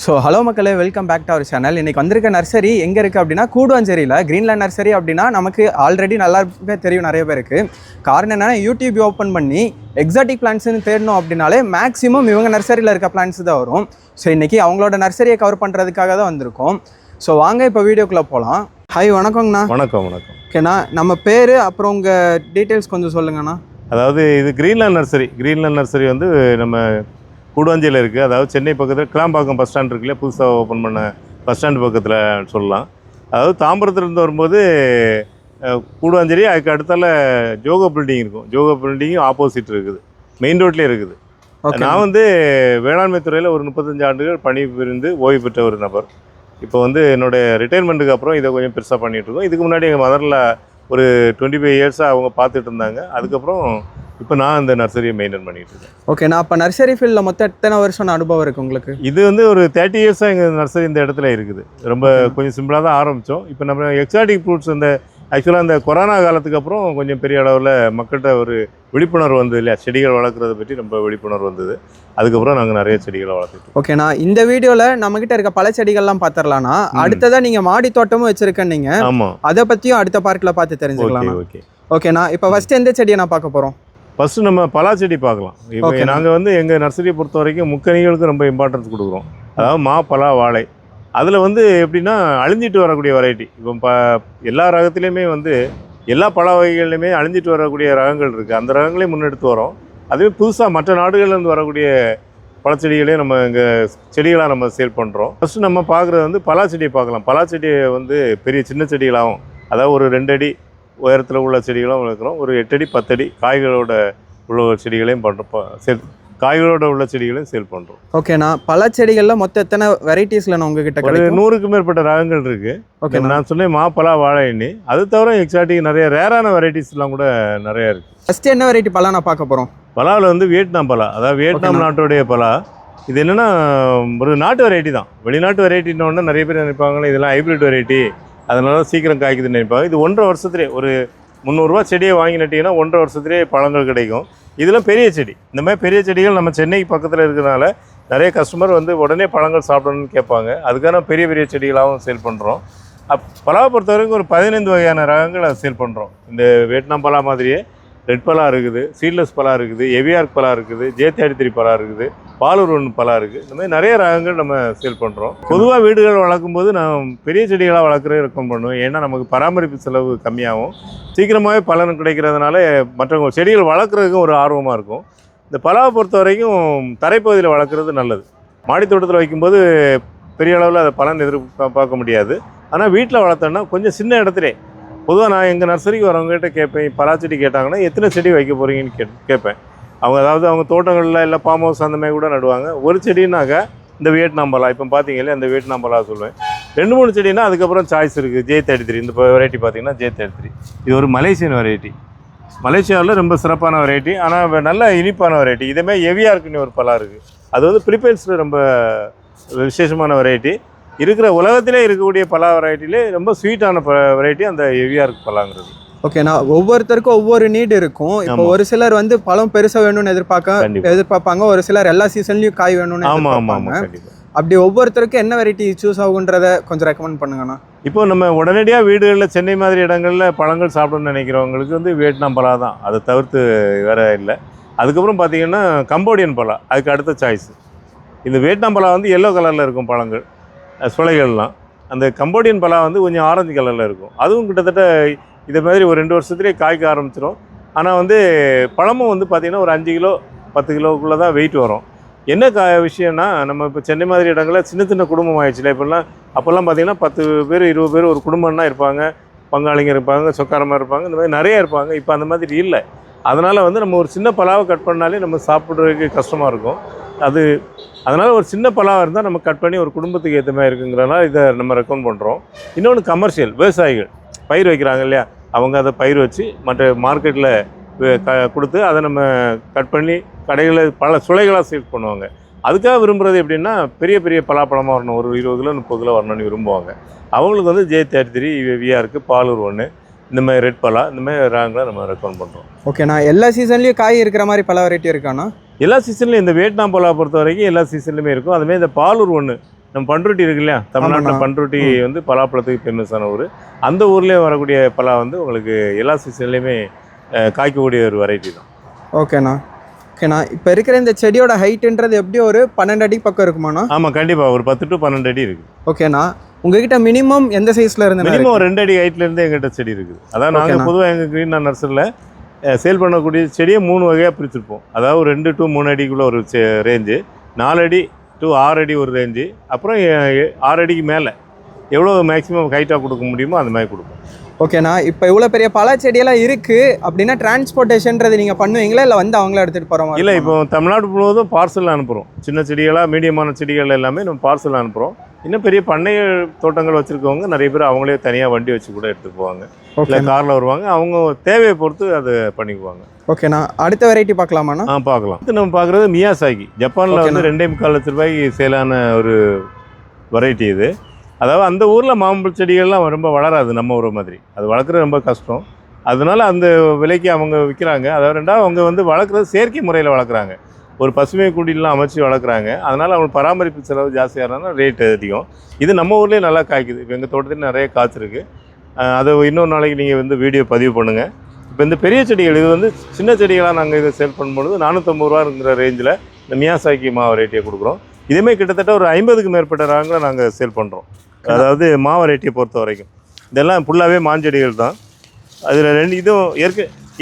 So hello மக்களே, welcome back to our channel. இன்றைக்கி வந்திருக்க நர்சரி எங்கே இருக்குது அப்படின்னா கூடுவாஞ்சேரியில் கிரீன்லேண்ட் நர்சரி. அப்படின்னா நமக்கு ஆல்ரெடி நல்லா தெரியும் நிறைய பேருக்கு. காரணம் என்னென்னா யூடியூப் ஓப்பன் பண்ணி எக்ஸாட்டிக் பிளான்ட்ஸ்னு தேடணும் அப்படின்னாலே மேக்ஸிமம் இவங்க நர்சரியில் இருக்க பிளான்ட்ஸ் தான் வரும். ஸோ இன்றைக்கி அவங்களோட நர்சரியை கவர் பண்ணுறதுக்காக தான் வந்திருக்கோம். ஸோ வாங்க இப்போ வீடியோக்குள்ளே போகலாம். ஹாய், வணக்கங்கண்ணா. வணக்கம். ஓகேண்ணா, நம்ம பேர் அப்புறம் உங்கள் டீட்டெயில்ஸ் கொஞ்சம் சொல்லுங்கண்ணா. அதாவது இது கிரீன்லேண்ட் நர்சரி வந்து நம்ம கூடுவாஞ்சேரியில் இருக்குது. அதாவது சென்னை பக்கத்தில் கிளாம்பாக்கம் பஸ் ஸ்டாண்ட் இருக்குல்ல, புதுசாக ஓப்பன் பண்ண பஸ் ஸ்டாண்டு பக்கத்தில் சொல்லலாம். அதாவது தாம்பரத்துலேருந்து வரும்போது கூடுவாஞ்சேரி, அதுக்கு அடுத்தால ஜோகோ பில்டிங் இருக்கும். ஜோகோ பில்டிங்கும் ஆப்போசிட் இருக்குது, மெயின் ரோட்லேயே இருக்குது. நான் வந்து வேளாண்மை துறையில் ஒரு 35 ஆண்டுகள் பணி புரிந்து ஓய்வு பெற்ற ஒரு நபர். இப்போ வந்து என்னுடைய ரிட்டைர்மெண்ட்டுக்கு அப்புறம் இதை கொஞ்சம் பெருசாக பண்ணிகிட்ருக்கோம். இதுக்கு முன்னாடி எங்கள் மதரில் ஒரு 25 இயர்ஸாக அவங்க பார்த்துட்டு இருந்தாங்க. அதுக்கப்புறம் இப்போ நான் இந்த நர்சரியை மெயின்டைன் பண்ணிகிட்டு இருக்கேன். ஓகே, நான் இப்போ நர்சரி ஃபீல்டில் மொத்தம் எத்தனை வருஷம் அனுபவம் இருக்குது உங்களுக்கு? இது வந்து ஒரு 30 இயர்ஸாக எங்கள் நர்சரி இந்த இடத்துல இருக்குது. ரொம்ப கொஞ்சம் சிம்பிளாக தான் ஆரம்பித்தோம். இப்போ நம்ம எக்ஸாட்டிக் ஃப்ரூட்ஸ் இந்த ஆக்சுவலாக இந்த கொரோனா காலத்துக்கு அப்புறம் கொஞ்சம் பெரிய அளவில் மக்கள்கிட்ட ஒரு விழிப்புணர்வு வந்தது இல்லையா, செடிகள் வளர்க்குறத பற்றி ரொம்ப விழிப்புணர்வு வந்தது. அதுக்கப்புறம் நாங்கள் நிறைய செடிகளை வளர்த்துட்டோம். ஓகேண்ணா, இந்த வீடியோவில் நம்மகிட்ட இருக்க பல செடிகள்லாம் பார்த்துடலாம்னா, அடுத்ததான் நீங்கள் மாடி தோட்டமும் வச்சுருக்கேன் நீங்கள். ஆமாம், அதை பற்றியும் அடுத்த பார்ட்டில் பார்த்து தெரிஞ்சுக்கலாம். ஓகேண்ணா, இப்போ ஃபஸ்ட்டு எந்த செடியை நான் பார்க்க போகிறோம்? ஃபஸ்ட்டு நம்ம பலா செடி பார்க்கலாம். இப்போ நாங்கள் வந்து எங்கள் நர்சரியை பொறுத்த வரைக்கும் முக்கணிகளுக்கு ரொம்ப இம்பார்ட்டன்ஸ் கொடுக்குறோம். அதாவது மா, பலா, வாழை. அதில் வந்து எப்படின்னா அழிஞ்சிட்டு வரக்கூடிய வெரைட்டி. இப்போ எல்லா ரகத்துலேயுமே வந்து எல்லா பழ வகைகள்லையுமே அழிஞ்சிட்டு வரக்கூடிய ரகங்கள் இருக்குது. அந்த ரகங்களையும் முன்னெடுத்து வரோம். அதுவே புதுசாக மற்ற நாடுகள்லேருந்து வரக்கூடிய பழச்செடிகளையும் நம்ம இங்கே செடிகளாக நம்ம சேல் பண்ணுறோம். ஃபஸ்ட்டு நம்ம பார்க்குறது வந்து பலா செடியை பார்க்கலாம். பலா செடியை வந்து பெரிய சின்ன செடிகளாகவும், அதாவது ஒரு 2 அடி உயரத்தில் உள்ள செடிகளும் வளர்க்குறோம். ஒரு 8 அடி 10 அடி காய்களோட உள்ள செடிகளையும் பண்ணுறோம். காய்களோட உள்ள செடிகளையும் சேல் பண்ணுறோம். ஓகேண்ணா, பல செடிகளில் மொத்தம் எத்தனை வெரைட்டிஸில் நான் உங்ககிட்ட ஒரு 100க்கும் மேற்பட்ட ரகங்கள் இருக்குது. ஓகே, நான் சொன்னேன் மாப்பழா, வாழை எண்ணி. அது தவிர எக்ஸாட்டிக் நிறைய ரேரான வெரைட்டிஸ்லாம் கூட நிறையா இருக்குது. ஃபஸ்ட்டு என்ன வெரைட்டி பலா நான் பார்க்க போகிறோம்? பலாவில் வந்து வியட்நாம் பலா, அதாவது வியட்நாம் நாட்டுடைய பலா. இது என்னென்னா ஒரு நாட்டு வெரைட்டி தான். வெளிநாட்டு வெரைட்டின்னு நிறைய பேர் நினைப்பாங்களே இதெல்லாம் ஹைப்ரிட் வெரைட்டி, அதனால சீக்கிரம் காய்க்குதுன்னு நினைப்பாங்க. இது 1.5 வருஷத்துலேயே ஒரு 300 ரூபா செடியை வாங்கி நட்டிங்கன்னா 1.5 வருஷத்துலேயே பழங்கள் கிடைக்கும். இதெல்லாம் பெரிய செடி. இந்த மாதிரி பெரிய செடிகள் நம்ம சென்னைக்கு பக்கத்தில் இருக்கிறதுனால நிறைய கஸ்டமர் வந்து உடனே பழங்கள் சாப்பிடணும்னு கேட்பாங்க. அதுக்கான பெரிய பெரிய செடிகளாகவும் சேல் பண்ணுறோம். பலாவை பொறுத்த வரைக்கும் ஒரு 15 வகையான ரகங்கள் அதை சேல் பண்ணுறோம். இந்த வியட்நாம் பலா மாதிரியே ரெட் பலா இருக்குது, சீட்லெஸ் பலா இருக்குது, எவியார்க் பலா இருக்குது, J33 பலா இருக்குது, பாலூர் 1 பலா இருக்குது. இந்த மாதிரி நிறைய ரகங்கள் நம்ம சேல் பண்ணுறோம். பொதுவாக வீடுகள் வளர்க்கும்போது நான் பெரிய செடிகளாக வளர்க்குறது ரெக்கமெண்ட் பண்ணுவேன். ஏன்னா நமக்கு பராமரிப்பு செலவு கம்மியாகும், சீக்கிரமாகவே பலன் கிடைக்கிறதுனால மற்றவங்க செடிகள் வளர்க்குறதுக்கும் ஒரு ஆர்வமாக இருக்கும். இந்த பலாவை பொறுத்த வரைக்கும் தரைப்பகுதியில் வளர்க்குறது நல்லது. மாடி தோட்டத்தில் வைக்கும்போது பெரிய அளவில் அதை பலன் எதிர்பார்க்க முடியாது. ஆனால் வீட்டில் வளர்த்தோன்னா கொஞ்சம் சின்ன இடத்துல, பொதுவாக நான் எங்கள் நர்சரிக்கு வரவங்ககிட்ட கேட்பேன், பலா செடி கேட்டாங்கன்னா எத்தனை செடி வைக்க போகிறீங்கன்னு கேட்பேன். அவங்க அதாவது அவங்க தோட்டங்களில் இல்லை ஃபார்ம் ஹவுஸ் அந்த மாதிரி கூட நடுவாங்க. ஒரு செடினாக்கா இந்த வியட்நாம் பலா, இப்போ பார்த்தீங்களே இந்த வியட்நாம் பலா சொல்லுவேன். 2-3 செடினா அதுக்கப்புறம் சாய்ஸ் இருக்குது. J33, இந்த வெரைட்டி பார்த்தீங்கன்னா J33 இது ஒரு மலேசியன் வெரைட்டி. மலேசியாவில் ரொம்ப சிறப்பான வெரைட்டி, ஆனால் நல்ல இனிப்பான வெரைட்டி. இதேமாதிரி எவியார்க்குன்னு ஒரு பலா இருக்குது. அது வந்து பிலிப்பைன்ஸில் ரொம்ப விசேஷமான வெரைட்டி. இருக்கிற உலகத்திலே இருக்கக்கூடிய பலா வெரைட்டிலே ரொம்ப ஸ்வீட்டான வெரைட்டி அந்த எவியார்க் பலாங்கிறது. ஓகேண்ணா, ஒவ்வொருத்தருக்கும் ஒவ்வொரு நீட் இருக்கும். இப்போ ஒரு சிலர் வந்து பழம் பெருசாக வேணும்னு எதிர்பார்ப்பாங்க, ஒரு சிலர் எல்லா சீசன்லையும் காய் வேணும்னு எதிர்பார்ப்பாங்க. அப்படி ஒவ்வொருத்தருக்கும் என்ன வெரைட்டி சூஸ் ஆகுன்றத கொஞ்சம் ரெக்கமெண்ட் பண்ணுங்கண்ணா. இப்போ நம்ம உடனடியாக வீடுகளில் சென்னை மாதிரி இடங்களில் பழங்கள் சாப்பிடணும்னு நினைக்கிறவங்களுக்கு வந்து வியட்நாம் பலா தான், அதை தவிர்த்து வேறு இல்லை. அதுக்கப்புறம் பார்த்தீங்கன்னா கம்போடியன் பலா அதுக்கு அடுத்த சாய்ஸ். இந்த வியட்நாம் பலா வந்து எல்லோ கலரில் இருக்கும் பழங்கள், சுளைகள்லாம். அந்த கம்போடியன் பலா வந்து கொஞ்சம் ஆரஞ்சு கலரில் இருக்கும். அதுவும் கிட்டத்தட்ட இதே மாதிரி ஒரு 2 வருஷத்துலேயே காய்க்க ஆரம்பிச்சிடும். ஆனால் வந்து பழமும் வந்து பார்த்திங்கன்னா ஒரு 5 கிலோ 10 கிலோக்குள்ளே தான் வெயிட் வரும். என்ன விஷயம்னா, நம்ம இப்போ சென்னை மாதிரி இடங்களில் சின்ன சின்ன குடும்பம் ஆயிடுச்சுல. அப்போல்லாம் பார்த்திங்கன்னா 10 பேர் 20 பேர் ஒரு குடும்பம்னா இருப்பாங்க, பங்காளிங்க இருப்பாங்க, சொக்காரமாக இருப்பாங்க, இந்த மாதிரி நிறையா இருப்பாங்க. இப்போ அந்த மாதிரி இல்லை. அதனால் வந்து நம்ம ஒரு சின்ன பலாவை கட் பண்ணாலே நம்ம சாப்பிட்றதுக்கு கஷ்டமாக இருக்கும். அதனால் ஒரு சின்ன பலாவாக இருந்தால் நம்ம கட் பண்ணி ஒரு குடும்பத்துக்கு ஏற்ற மாதிரி இருக்குங்கிறனால இதை நம்ம ரெக்கமெண்ட் பண்ணுறோம். இன்னொன்று கமர்ஷியல் விவசாயிகள் பயிர் வைக்கிறாங்க இல்லையா, அவங்க அதை பயிர் வச்சு மற்ற மார்க்கெட்டில் கொடுத்து அதை நம்ம கட் பண்ணி கடைகளில் பல சுளைகளாக சேல் பண்ணுவாங்க. அதுக்காக விரும்புகிறது எப்படின்னா பெரிய பெரிய பலாப்பழமாக வரணும், ஒரு 20 கிலோ 30 கிலோ வரணும்னு விரும்புவாங்க. அவங்களுக்கு வந்து J33 விஆருக்கு, பாலூர் 1, இந்த மாதிரி ரெட் பலா, இந்த மாதிரி ரகங்களை நம்ம ரெக்கமெண்ட் பண்ணுறோம். ஓகேண்ணா, எல்லா சீசன்லேயும் காய் இருக்கிற மாதிரி பல வெரைட்டி இருக்காண்ணா? எல்லா சீசன்லையும் இந்த வியட்நாம் பலா பொறுத்த வரைக்கும் எல்லா சீசன்லையுமே இருக்கும். அதுமாதிரி இந்த பாலூர் 1 நம்ம பண்ருட்டி இருக்கு இல்லையா, தமிழ்நாட்டில் பண்ருட்டி வந்து பலாப்பழத்துக்கு ஃபேமஸான ஊர். அந்த ஊர்லேயே வரக்கூடிய பலா வந்து உங்களுக்கு எல்லா சீசன்லேயுமே காய்க்கக்கூடிய ஒரு வெரைட்டி தான். ஓகேண்ணா. ஓகேண்ணா, இப்போ இருக்கிற இந்த செடியோட ஹைட்டுன்றது எப்படி ஒரு 12 அடி பக்கம் இருக்குமாண்ணா? ஆமாம், கண்டிப்பாக ஒரு 10 to 12 அடி இருக்குது. ஓகேண்ணா, உங்ககிட்ட மினிமம் எந்த சைஸில் இருந்து? மினிமம் 2 அடி ஹைட்லேருந்து எங்கிட்ட செடி இருக்குது. அதாவது நாங்கள் பொதுவாக எங்கள் க்ரீன் நர்சரியில் சேல் பண்ணக்கூடிய செடியை 3 வகையாக பிரிச்சிருப்போம். அதாவது 2 to 3 அடிக்குள்ளே ஒரு ரேஞ்சு, 4 அடி to 6 அடி ஒரு ரேஞ்சு, அப்புறம் 6 அடிக்கு மேலே எவ்வளோ மேக்ஸிமம் ஹைட்டாக கொடுக்க முடியுமோ அந்த மாதிரி கொடுப்போம். ஓகேண்ணா, இப்போ இவ்வளோ பெரிய பல செடியெல்லாம் இருக்குது அப்படின்னா டிரான்ஸ்போர்ட்டேஷன்றது நீங்கள் பண்ணுவீங்களா இல்லை வந்து அவங்கள எடுத்துகிட்டு போகிற மாதிரி? இல்லை, இப்போ தமிழ்நாடு முழுவதும் பார்சல் அனுப்புகிறோம். சின்ன செடிகளாக மீடியமான செடிகள் எல்லாமே நம்ம பார்சல் அனுப்புகிறோம். இன்னும் பெரிய பண்ணை தோட்டங்கள் வச்சுருக்கவங்க நிறைய பேர் அவங்களே தனியாக வண்டி வச்சு கூட எடுத்துட்டு போவாங்க, இல்லை காரில் வருவாங்க. அவங்க தேவையை பொறுத்து அதை பண்ணிக்குவாங்க. ஓகேண்ணா, அடுத்த வெரைட்டி பார்க்கலாமாண்ணா? பார்க்கலாம். இது நம்ம பார்க்குறது மியாசாகி. ஜப்பானில் வந்து 2.25 லட்ச ரூபாய்க்கு சேலான ஒரு வெரைட்டி இது. அதாவது அந்த ஊரில் மாம்பழ செடிகள்லாம் ரொம்ப வளராது நம்ம ஊர் மாதிரி, அது வளர்க்குறது ரொம்ப கஷ்டம். அதனால அந்த விலைக்கு அவங்க விற்கிறாங்க. அதாவது ரெண்டாவது அவங்க வந்து வளர்க்குறது செயற்கை முறையில் வளர்க்குறாங்க, ஒரு பசுமை குடிலாம் அமைச்சு வளர்க்குறாங்க. அதனால் அவங்க பராமரிப்பு செலவு ஜாஸ்தியாக இருந்தாலும் ரேட்டு அதிகம். இது நம்ம ஊர்லேயே நல்லா காய்க்குது. இப்போ எங்கள் தோட்டத்தில் நிறைய காய்ச்சிருக்கு. அதை இன்னொரு நாளைக்கு நீங்கள் வந்து வீடியோ பதிவு பண்ணுங்கள். இப்போ இந்த பெரிய செடிகள், இது வந்து சின்ன செடிகளாக நாங்கள் இதை சேல் பண்ணும்பொழுது 450 ரூபாங்கிற ரேஞ்சில் இந்த மியாசாக்கி மா வெரைட்டியை கொடுக்குறோம். இதுவுமே கிட்டத்தட்ட ஒரு 50க்கு மேற்பட்ட ரகங்களை நாங்கள் சேல் பண்ணுறோம். அதாவது மா வெரைட்டியை பொறுத்த வரைக்கும் இதெல்லாம் ஃபுல்லாகவே மாஞ்செடிகள் தான். அதில் 2 இதுவும்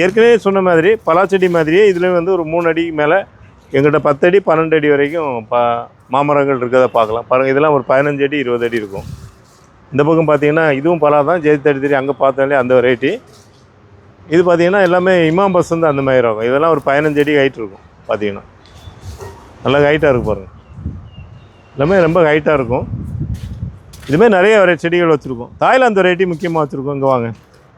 ஏற்கனவே சொன்ன மாதிரி பலாச்செடி மாதிரியே இதுலேயும் வந்து ஒரு 3 அடிக்கு மேலே எங்கிட்ட 10 அடி 12 அடி வரைக்கும் மாமரங்கள் இருக்கிறத பார்க்கலாம். பாருங்கள், இதெல்லாம் ஒரு 15 அடி 20 அடி இருக்கும். இந்த பக்கம் பார்த்தீங்கன்னா இதுவும் பலா தான், ஜெயத்தடி அங்கே பார்த்தாலே அந்த வெரைட்டி. இது பார்த்தீங்கன்னா எல்லாமே இமாம் பசந்த் அந்த மாதிரி இருக்கும். இதெல்லாம் ஒரு 15 அடி ஹைட் இருக்கும். பார்த்தீங்கன்னா நல்லா ஹைட்டாக இருக்கும் பாருங்கள், எல்லாமே ரொம்ப ஹைட்டாக இருக்கும். இதுமாதிரி நிறைய செடிகள் வச்சுருக்கோம். தாய்லாந்து வெரைட்டி முக்கியமாக வச்சுருக்கோம். இங்கே வாங்க,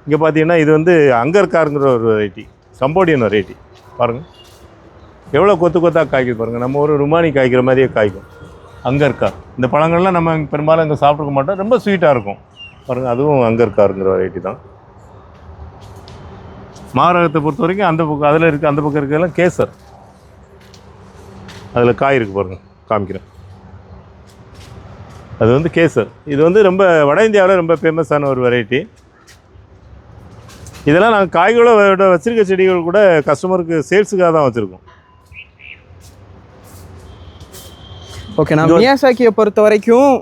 இங்கே பார்த்தீங்கன்னா இது வந்து அங்கர்காருங்கிற ஒரு வெரைட்டி, கம்போடியன் வெரைட்டி. பாருங்கள் எவ்வளோ கொத்து கொத்தாக காய்க்குது பாருங்கள். நம்ம ஒரு ருமானி காய்க்கிற மாதிரியே காய்க்கும் அங்கர்கார். இந்த பழங்கள்லாம் நம்ம பெரும்பாலும் இங்கே சாப்பிட்ருக்க மாட்டோம், ரொம்ப ஸ்வீட்டாக இருக்கும் பாருங்கள். அதுவும் அங்கர்காருங்கிற வெரைட்டி தான். மாரகத்தை பொறுத்த வரைக்கும் அந்த பக்கம் அதில் இருக்குது, அந்த பக்கம் இருக்கிறதெல்லாம் கேசர். அதில் காய் இருக்குது பாருங்கள், காமிக்கிறேன். அது வந்து கேசர். இது வந்து ரொம்ப வட இந்தியாவில் ரொம்ப ஃபேமஸான ஒரு வெரைட்டி. இதெல்லாம் நாங்கள் காய்களோட வச்சுருக்க செடிகள் கூட கஸ்டமருக்கு சேல்ஸுக்காக தான் வச்சுருக்கோம். ஓகே, நான் மியாசாக்கியை பொறுத்த வரைக்கும்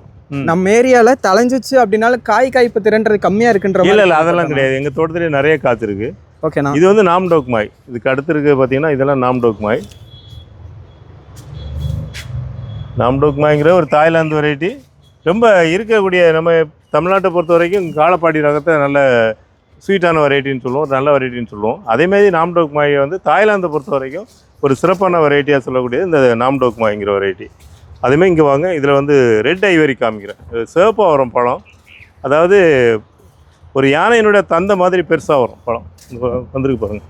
நம்ம ஏரியாவில் தலைஞ்சிச்சு அப்படின்னாலும் காய்ப்பு திறன்றது கம்மியாக இருக்குன்ற? இல்லை, அதெல்லாம் கிடையாது. எங்கள் தோட்டத்திலே நிறைய காய்ச்சிருக்கு. ஓகேண்ணா, இது வந்து நாம்டோக் மாய். இதுக்கு அடுத்து இருக்குது பார்த்தீங்கன்னா இதெல்லாம் நாம்டோக் மாய். நாம்டோக் மாய்ங்கிற ஒரு தாய்லாந்து வெரைட்டி. ரொம்ப இருக்கக்கூடிய நம்ம தமிழ்நாட்டை பொறுத்த வரைக்கும் காலப்பாடி ரகத்தை நல்ல ஸ்வீட்டான வெரைட்டின்னு சொல்லுவோம், நல்ல வெரைட்டின்னு சொல்லுவோம். அதேமாதிரி நாம்டோக் மாயை வந்து தாய்லாந்தை பொறுத்த வரைக்கும் ஒரு சிறப்பான வெரைட்டியாக சொல்லக்கூடியது இந்த நாம்டோக் மாய்ங்கிற வெரைட்டி. அதேமாதிரி இங்கே வாங்க, இதில் வந்து ரெட் ஐவரி காமிக்கிறேன். சிவப்பாக வரும் பழம். அதாவது ஒரு யானையினுடைய தந்தை மாதிரி பெருசாக வரும் பழம். வந்துருக்கு பாருங்கள்,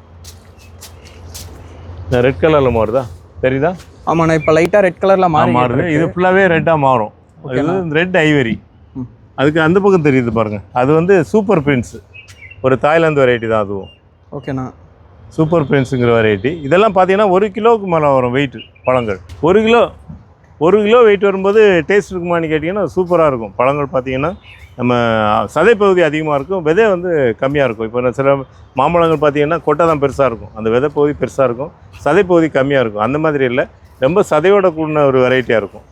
ரெட் கலரில் மாறுதா, தெரியுதா? ஆமாண்ணா, இப்போ லைட்டாக ரெட் கலரில் மாறுது. இது ஃபுல்லாகவே ரெட்டாக மாறும். இது ரெட் ஐவரி. அதுக்கு அந்த பக்கம் தெரியுது பாருங்கள், அது வந்து சூப்பர் பிரின்ஸு, ஒரு தாய்லாந்து வெரைட்டி தான் அதுவும். ஓகேண்ணா, சூப்பர் பிரின்ஸுங்கிற வெரைட்டி. இதெல்லாம் பார்த்தீங்கன்னா 1 கிலோவுக்கு மேலே வரும் வெயிட்டு பழங்கள். 1 கிலோ வெயிட் வரும்போது டேஸ்ட் இருக்குமான்னு கேட்டிங்கன்னா சூப்பராக இருக்கும். பழங்கள் பார்த்தீங்கன்னா நம்ம சதைப்பகுதி அதிகமாக இருக்கும், விதை வந்து கம்மியாக இருக்கும். இப்போ சில மாம்பழங்கள் பார்த்தீங்கன்னா கொட்டை தான் பெருசாக இருக்கும், அந்த விதை பகுதி பெருசாக இருக்கும், சதைப்பகுதி கம்மியாக இருக்கும். அந்த மாதிரி இல்லை, ரொம்ப சதையோட கூடின ஒரு வெரைட்டியாக இருக்கும்.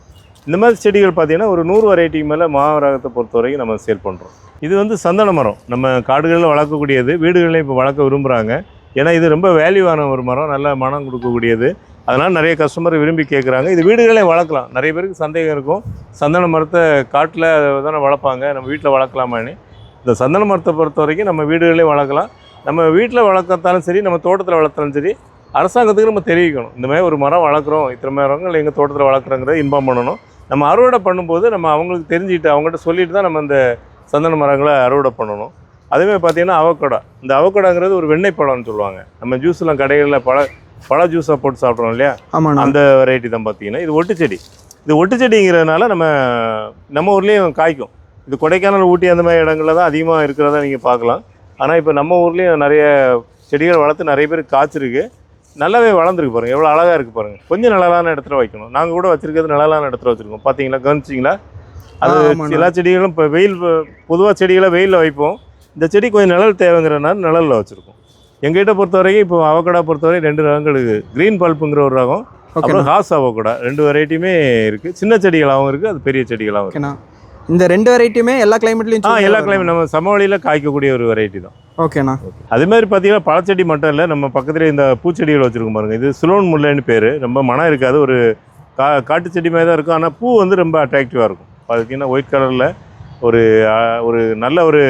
இந்த மாதிரி செடிகள் பார்த்தீங்கன்னா ஒரு 100 வெரைட்டிக்கு மேலே மாரகத்தை பொறுத்த வரைக்கும் நம்ம சேல் பண்ணுறோம். இது வந்து சந்தன மரம், நம்ம காடுகளில் வளர்க்கக்கூடியது, வீடுகளில் இப்போ வளர்க்க விரும்புகிறாங்க. ஏன்னா இது ரொம்ப வேல்யூவான ஒரு மரம், நல்ல மனம் கொடுக்கக்கூடியது. அதனால் நிறைய கஸ்டமர் விரும்பி கேட்குறாங்க. இது வீடுகளே வளர்க்கலாம். நிறைய பேருக்கு சந்தேகம் இருக்கும், சந்தன மரத்தை காட்டில் தானே வளர்ப்பாங்க, நம்ம வீட்டில் வளர்க்கலாமான்னு. இந்த சந்தன மரத்தை பொறுத்த வரைக்கும் நம்ம வீடுகளே வளர்க்கலாம். நம்ம வீட்டில் வளர்க்கத்தாலும் சரி, நம்ம தோட்டத்தில் வளர்த்தாலும் சரி, அரசாங்கத்துக்கு நம்ம தெரிவிக்கணும், இந்த மாதிரி ஒரு மரம் வளர்க்குறோம், இத்தனை மரங்கள் எங்கள் தோட்டத்தில் வளர்க்குறோங்கிறத இன்ஃபார்ம் பண்ணணும். நம்ம அறுவடை பண்ணும்போது நம்ம அவங்களுக்கு தெரிஞ்சுக்கிட்டு அவங்ககிட்ட சொல்லிட்டு தான் நம்ம இந்த சந்தன மரங்களை அறுவடை பண்ணணும். அதேமாதிரி பார்த்தீங்கன்னா அவக்கடா. இந்த அவக்கடாங்கிறது ஒரு வெண்ணெய் பழம்னு சொல்லுவாங்க. நம்ம ஜூஸ்லாம் கடைகளில் பழ ஜூஸாக போட்டு சாப்பிட்றோம் இல்லையா, அந்த வெரைட்டி தான் பார்த்தீங்கன்னா. இது ஒட்டு செடி. இது ஒட்டு செடிங்கிறதுனால நம்ம ஊர்லேயும் காய்க்கும். இது கொடைக்கானல், ஊட்டி அந்த மாதிரி இடங்களில் தான் அதிகமாக இருக்கிறதா நீங்கள் பார்க்கலாம். ஆனால் இப்போ நம்ம ஊர்லேயும் நிறைய செடிகள் வளர்த்து நிறைய பேர் காய்ச்சிருக்கு, நல்லாவே வளர்ந்துருக்கு பாருங்கள், எவ்வளோ அழகாக இருக்குது பாருங்கள். கொஞ்சம் நிழலான இடத்துல வைக்கணும். நாங்கள் கூட வச்சுருக்கிறது நிழலான இடத்துல வச்சுருக்கோம். பார்த்தீங்களா, கவனிச்சிங்களா? அது எல்லா செடிகளும் இப்போ வெயில் பொதுவாக செடிகளை வெயிலில் வைப்போம். இந்த செடி கொஞ்சம் நிழல் தேவைங்கிறனால நிழலில் வச்சுருக்கோம். எங்ககிட்ட பொறுத்த வரைக்கும் இப்போ அவகடா பொறுத்தவரை 2 ரகங்கள் இருக்குது. க்ரீன் பல்ப்புங்கிற ஒரு ரகம், அப்புறம் ஹாஸ் அவகடா 2 வெரைட்டியுமே இருக்குது. சின்ன செடிகளாகவும் இருக்குது, அது பெரிய செடிகளாகவும் இருக்குது. இந்த 2 வெரைட்டியுமே எல்லா கிளைமேட்லையும் எல்லா கிளைமேட் நம்ம சமவெளியில் காய்க்கக்கூடிய ஒரு வெரைட்டி தான். ஓகேண்ணா. அதே மாதிரி பார்த்தீங்கன்னா பழச்செடி மட்டும் இல்லை, நம்ம பக்கத்தில் இந்த பூச்செடிகள் வச்சுருக்கோம் பாருங்கள். இது சிலோன் முல்லைன்னு பேர். ரொம்ப மனம் இருக்காது, ஒரு காட்டு செடி மாதிரி தான் இருக்கும். ஆனால் பூ வந்து ரொம்ப அட்ராக்டிவாக இருக்கும். பார்த்தீங்கன்னா ஒயிட் கலரில் ஒரு நல்ல ஒரு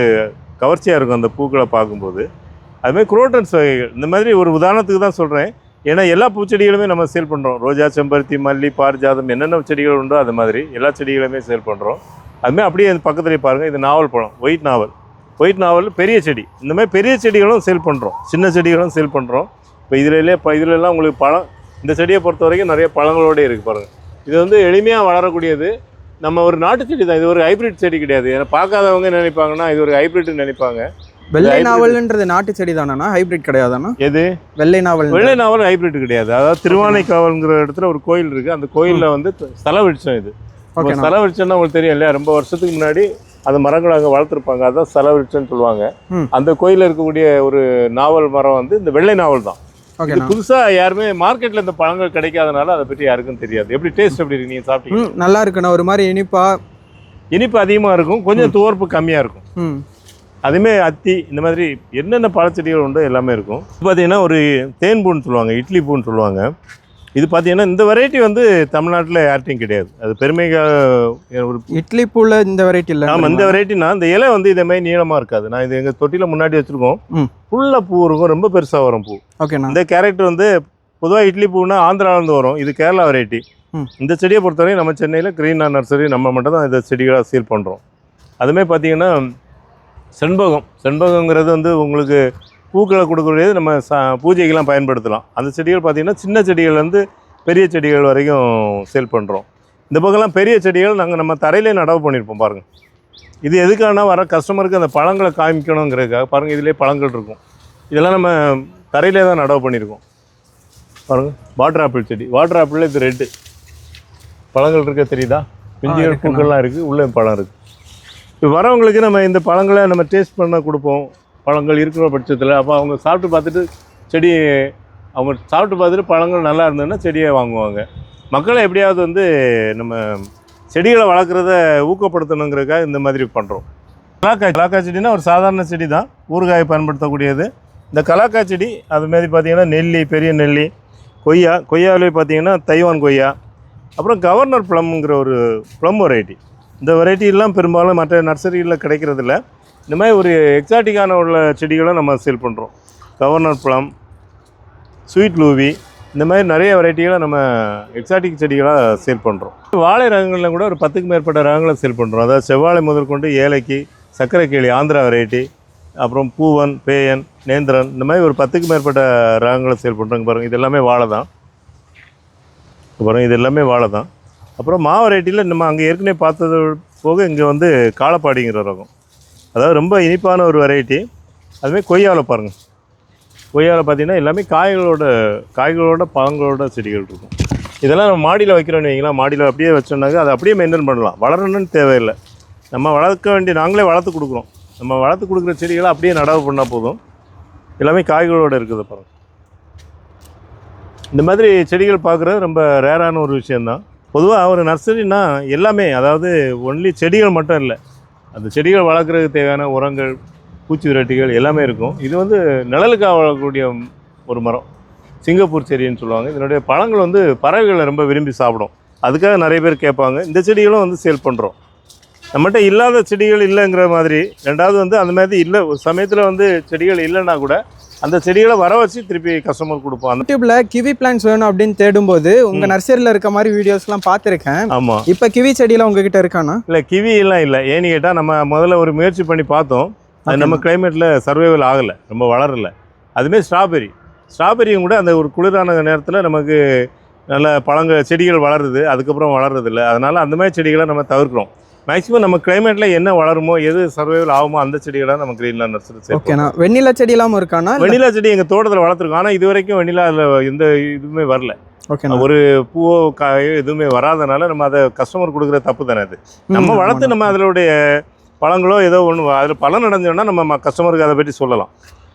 கவர்ச்சியாக இருக்கும் அந்த பூக்களை பார்க்கும்போது. அதுமாதிரி குரோட்டன்ஸ் வகைகள், இந்த மாதிரி ஒரு உதாரணத்துக்கு தான் சொல்கிறேன். ஏன்னா எல்லா பூச்செடிகளுமே நம்ம சேல் பண்ணுறோம். ரோஜா, செம்பருத்தி, மல்லி, பாரிஜாதம், என்னென்ன செடிகள் உண்டோ அது மாதிரி எல்லா செடிகளுமே சேல் பண்ணுறோம். அதுமாதிரி அப்படியே அந்த பக்கத்துலேயே பாருங்கள், இது நாவல் பழம், ஒயிட் நாவல் பெரிய செடி. இந்த மாதிரி பெரிய செடிகளும் சேல் பண்ணுறோம், சின்ன செடிகளும் சேல் பண்ணுறோம். இப்போ இதிலெல்லாம் உங்களுக்கு பழம், இந்த செடியை பொறுத்த வரைக்கும் நிறைய பழங்களோடு இருக்குது பாருங்கள். இது வந்து எளிமையாக வளரக்கூடியது. நம்ம ஒரு நாட்டு செடி தான், இது ஒரு ஹைப்ரிட் செடி கிடையாது. ஏன்னா பார்க்காதவங்க என்ன நினைப்பாங்கன்னா இது ஒரு ஹைப்ரிட்னு நினைப்பாங்க. வெள்ளை நாவல்ன்றது நாட்டு செடி தானா, ஹைப்ரிட் கிடையாதானா? எது வெள்ளை நாவல் ஹைப்ரிட் கிடையாது. அதாவது திருவானைக்காவல்ங்கிற இடத்துல ஒரு கோயில் இருக்குது. அந்த கோயிலில் வந்து ஸ்தல விருட்சம். இது ஸ்தல விருட்சம்னா உங்களுக்கு தெரியும் இல்லையா? ரொம்ப வருஷத்துக்கு முன்னாடி அந்த மரங்கள் அங்கே வளர்த்துருப்பாங்க, அதான் ஸ்தல விருட்சம்னு சொல்லுவாங்க. அந்த கோயிலில் இருக்கக்கூடிய ஒரு நாவல் மரம் வந்து இந்த வெள்ளை நாவல் தான். புதுசாக யாருமே மார்க்கெட்டில் இந்த பழங்கள் கிடைக்காதனால அதை பற்றி யாருக்கும் தெரியாது. எப்படி டேஸ்ட் எப்படி இருக்கு? நீங்கள் சாப்பிட்டீங்க? நல்லா இருக்குண்ணா. ஒரு மாதிரி இனிப்பு அதிகமாக இருக்கும், கொஞ்சம் துவர்ப்பு கம்மியாக இருக்கும். அதுவுமே அத்தி, இந்த மாதிரி என்னென்ன பழச்செடிகள் உண்டோ எல்லாமே இருக்கும். பார்த்தீங்கன்னா ஒரு தேன் பூன்னு சொல்லுவாங்க, இட்லி பூன்னு சொல்லுவாங்க. இது பார்த்தீங்கன்னா இந்த வெரைட்டி வந்து தமிழ்நாட்டில் யார்ட்டையும் கிடையாது. அது பெருமைக்காக ஒரு இட்லி பூவில் இந்த வெரைட்டி இல்லை. ஆமாம், இந்த வெரைட்டினா இந்த இலை வந்து இதே மாதிரி நீளமாக இருக்காது. நான் இது எங்கள் தொட்டியில் முன்னாடி வச்சுருக்கோம். ஃபுல்லாக பூ இருக்கும், ரொம்ப பெருசாக வரும் பூ. ஓகேண்ணா. இந்த கேரக்டர் வந்து பொதுவாக இட்லி பூன்னா ஆந்திராவிலேருந்து வரும், இது கேரளா வெரைட்டி. இந்த செடியை பொறுத்தவரைக்கும் நம்ம சென்னையில் கிரீன் நர்சரி நம்ம மட்டும் தான் இந்த செடிகளாக சேல் பண்ணுறோம். அதுமாதிரி பார்த்தீங்கன்னா செண்பகங்கிறது வந்து உங்களுக்கு பூக்களை கொடுக்கக்கூடியது, நம்ம பூஜைக்கெல்லாம் பயன்படுத்தலாம். அந்த செடிகள் பார்த்திங்கன்னா சின்ன செடிகள்லேருந்து பெரிய செடிகள் வரைக்கும் சேல் பண்ணுறோம். இந்த பக்கம்லாம் பெரிய செடிகள் நாங்கள் நம்ம தரையிலே நடவு பண்ணியிருப்போம் பாருங்கள். இது எதுக்கான வர கஸ்டமருக்கு அந்த பழங்களை காமிக்கணுங்கிறதுக்காக பாருங்கள். இதிலே பழங்கள் இருக்கும். இதெல்லாம் நம்ம தரையிலே தான் நடவு பண்ணியிருக்கோம் பாருங்கள். வாட்டர் ஆப்பிள் செடி, வாட்டர் ஆப்பிளில் இது ரெட்டு பழங்கள் இருக்க தெரியுதா? பிஞ்சுகள் பூக்கள்லாம் இருக்குது, உள்ளே பழம் இருக்குது. இப்போ வரவங்களுக்கு நம்ம இந்த பழங்களை நம்ம டேஸ்ட் பண்ண கொடுப்போம், பழங்கள் இருக்கிற பட்சத்தில். அப்போ அவங்க சாப்பிட்டு பார்த்துட்டு பழங்கள் நல்லா இருந்ததுன்னா செடியை வாங்குவாங்க. மக்களை எப்படியாவது வந்து நம்ம செடிகளை வளர்க்குறத ஊக்கப்படுத்தணுங்கிறதுக்காக இந்த மாதிரி பண்ணுறோம். கலாக்காய் செடினா ஒரு சாதாரண செடி தான், ஊறுகாயை பயன்படுத்தக்கூடியது. இந்த கலாக்காய் செடி அதுமாரி பார்த்திங்கன்னா நெல்லி, பெரிய நெல்லி, கொய்யாவிலே பார்த்திங்கன்னா தைவான் கொய்யா, அப்புறம் கவர்னர் ப்ளம்ங்கிற ஒரு ப்ளம் வெரைட்டி. இந்த வெரைட்டிலாம் பெரும்பாலும் மற்ற நர்சரிகளில் கிடைக்கிறதில்ல. இந்த மாதிரி ஒரு எக்ஸாட்டிக்கான உள்ள செடிகளும் நம்ம சேல் பண்ணுறோம். கவர்னர் ப்ளம், ஸ்வீட் லூவி, இந்த மாதிரி நிறைய வெரைட்டிகளை நம்ம எக்ஸாட்டிக் செடிகளாக சேல் பண்ணுறோம். வாழை ரகங்களில் கூட ஒரு 10க்கும் மேற்பட்ட ரகங்களை சேல் பண்ணுறோம். அதாவது செவ்வாழை முதற்கொண்டு ஏலக்கி, சக்கரைக்கிளி, ஆந்திரா வெரைட்டி, அப்புறம் பூவன், பேயன், நேந்திரன், இந்த மாதிரி ஒரு 10க்கும் மேற்பட்ட ரகங்களை சேல் பண்ணுறோங்க. பாருங்கள், இது எல்லாமே வாழை தான். இது எல்லாமே வாழை தான். அப்புறம் மா வெரைட்டியில் நம்ம அங்கே ஏற்கனவே பார்த்தது போக இங்கே வந்து காலப்பாடிங்கிற ரகம், அதாவது ரொம்ப இனிப்பான ஒரு வெரைட்டி. அதுமாதிரி கொய்யாவில் பாருங்கள், கொய்யாவில் பார்த்திங்கன்னா எல்லாமே காய்களோட பழங்களோட செடிகள் இருக்கும். இதெல்லாம் நம்ம மாடியில் வைக்கிறோன்னு வைங்களா, மாடியில் அப்படியே வச்சோம்னாக்க அதை அப்படியே மெயின்டைன் பண்ணலாம், வளரணும்னு தேவையில்லை. நம்ம வளர்க்க வேண்டிய நாங்களே வளர்த்து கொடுக்குறோம். நம்ம வளர்த்து கொடுக்குற செடிகளை அப்படியே நடவு பண்ணால் போதும். எல்லாமே காய்களோடு இருக்குது பாருங்கள். இந்த மாதிரி செடிகள் பார்க்குறது ரொம்ப ரேரான ஒரு விஷயந்தான். பொதுவாக ஒரு நர்சரினா எல்லாமே, அதாவது ஒன்லி செடிகள் மட்டும் இல்லை, அந்த செடிகள் வளர்க்குறதுக்கு தேவையான உரங்கள், பூச்சி விரட்டிகள் எல்லாமே இருக்கும். இது வந்து நிழலுக்காக வளரக்கூடிய ஒரு மரம், சிங்கப்பூர் செடின்னு சொல்லுவாங்க. இதனுடைய பழங்கள் வந்து பறவைகளை ரொம்ப விரும்பி சாப்பிடும், அதுக்காக நிறைய பேர் கேட்பாங்க. இந்த செடிகளும் வந்து சேல் பண்ணுறோம். நம்மகிட்ட இல்லாத செடிகள் இல்லைங்கிற மாதிரி. ரெண்டாவது வந்து அந்த மாதிரி இல்லை, ஒரு சமயத்தில் வந்து செடிகள் இல்லைன்னா கூட அந்த செடிகளை வர வச்சு திருப்பி கஸ்டமர் கொடுப்போம். அந்த யூடியூப்ல கிவி பிளான்ஸ் வேணும் அப்படின்னு தேடும்போது உங்க நர்சரியில் இருக்க மாதிரி வீடியோஸ்லாம் பார்த்துருக்கேன். ஆமாம். இப்போ கிவி செடியெல்லாம் உங்ககிட்ட இருக்கானா? இல்லை, கிவி எல்லாம் இல்லை. ஏன்னு கேட்டால் நம்ம முதல்ல ஒரு முயற்சி பண்ணி பார்த்தோம், அது நம்ம கிளைமேட்டில் சர்வைவல் ஆகலை, ரொம்ப வளரலை. அதுமாரி ஸ்ட்ராபெரியும் கூட அந்த ஒரு குளிரான நேரத்தில் நமக்கு நல்ல செடிகள் வளருது, அதுக்கப்புறம் வளர்றதில்லை. அதனால் அந்த மாதிரி செடிகளை நம்ம தவிர்க்கிறோம். மேக்ஸிமம் நம்ம கிளைமேட்டில் என்ன வளருமோ, எது சர்வைவல் ஆகுமோ அந்த செடிகளை நம்ம கிரீன்லேண்ட் நர்சரி. ஓகேண்ணா. வெண்ணிலா செடி இல்லாமல் இருக்கானா? வெண்ணிலா செடி எங்கள் தோட்டத்தில் வளர்த்துருக்கோம். ஆனால் இது வரைக்கும் வெண்ணிலா அதில் எந்த இதுவுமே வரல. ஓகேண்ணா. ஒரு பூவோ காயோ எதுவுமே வராதனால நம்ம அதை கஸ்டமர் கொடுக்குற தப்பு தானே அது. நம்ம வளர்த்து நம்ம அதனுடைய பழங்களோ ஏதோ ஒன்று அதில் பலன் அடைஞ்சோன்னா நம்ம கஸ்டமருக்கு அதை பற்றி சொல்லலாம்.